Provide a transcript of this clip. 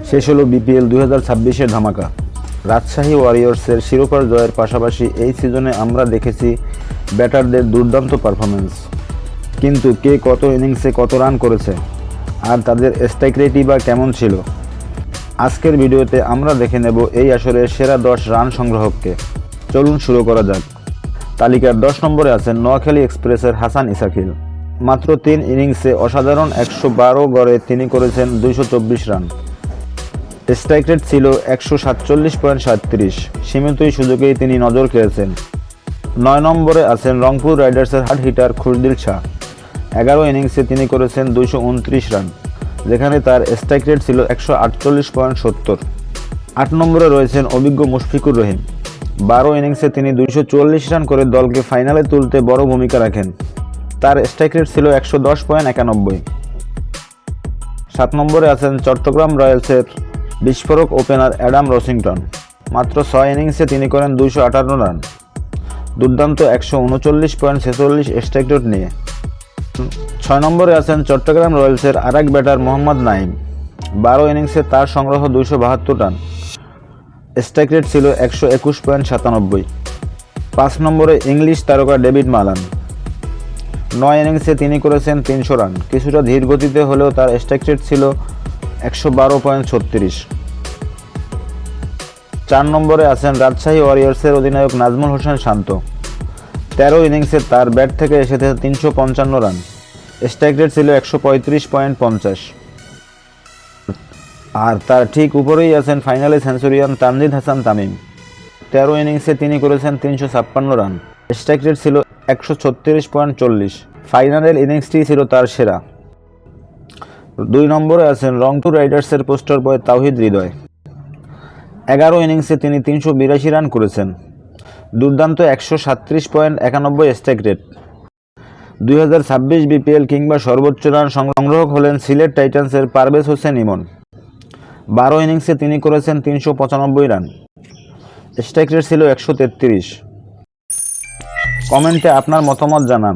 শেষ হলো বিপিএল 2026-এর ধামাকা। রাজশাহী ওয়ারিয়র্সের শিরোপার জয়ের পাশাপাশি এই সিজনে আমরা দেখেছি ব্যাটারদের দুর্দান্ত পারফরম্যান্স, কিন্তু কে কত ইনিংসে কত রান করেছে আর তাদের স্ট্রাইক রেটই বা কেমন ছিল। আজকের ভিডিওতে আমরা দেখে নেব এই আসরের সেরা 10 রান সংগ্রাহককে। চলুন শুরু করা যাক। তালিকার 10 নম্বরে আছেন নোয়াখালী এক্সপ্রেসের হাসান ইসাকিল। মাত্র 3 ইনিংসে অসাধারণ 112 গড়ে তিনি করেছেন 224 রান। স্ট্রাইক রেট ছিল 147.37। সীমিতই সুযোগেই তিনি নজর কেড়েছেন। 9 নম্বরে আছেন রংপুর রাইডার্সের হার্ড হিটার খুরদিল শাহ। 11 ইনিংসে তিনি করেছেন 229 রান, যেখানে তার স্ট্রাইক রেট ছিল 148.70। 8 নম্বরে রয়েছেন অভিজ্ঞ মুশফিকুর রহিম। 12 ইনিংসে তিনি 244 রান করে দলকে ফাইনালে তুলতে বড় ভূমিকা রাখেন। তার স্ট্রাইক রেট ছিল 110.91। 7 নম্বরে আছেন চট্টগ্রাম রয়্যালসের বিস্ফোরক ওপেনার অ্যাডাম রসিংটন। মাত্র 6 ইনিংসে তিনি করেন 258 রান, দুর্দান্ত 139.46 স্ট্রাইক রেট নিয়ে। 6 নম্বরে আছেন চট্টগ্রাম রয়্যালসের আরেক ব্যাটার মোহাম্মদ নাইম। 12 ইনিংসে তার সংগ্রহ 272 রান, স্ট্রাইক রেট ছিল 121.97। 5 নম্বরে ইংলিশ তারকা ডেভিড মালান। 9 ইনিংসে তিনি করেছেন 300 রান, কিছুটা ধীর গতিতে হলেও তার স্ট্রাইক রেট ছিল 112.36। 4 নম্বরে আছেন রাজশাহী ওয়ারিয়র্সের অধিনায়ক নাজমুল হোসেন শান্ত। 13 ইনিংসে তার ব্যাট থেকে এসেছে 355 রান, স্ট্রাইক রেট ছিল 135.50। আর তার ঠিক উপরেই আছেন ফাইনালে সেঞ্চুরিয়ান তানজিদ হাসান তামিম। 13 ইনিংসে তিনি করেছেন 356 রান, স্ট্রাইক রেট ছিল 136.40। ফাইনালের ইনিংসটি ছিল তার সেরা। 2 নম্বরে আছেন রংপুর রাইডার্সের পোস্টার বয় তাওহিদ হৃদয়। 11 ইনিংসে তিনি 382 রান করেছেন, দুর্দান্ত 137.91 স্ট্রাইক রেট। 2026 বিপিএল কিংবা সর্বোচ্চ রান সংগ্রাহক হলেন সিলেট টাইটান্সের পারভেজ হোসেন ইমন। 12 ইনিংসে তিনি করেছেন 395 রান, স্ট্রাইক রেট ছিল 133। কমেন্টে আপনার মতামত জানান।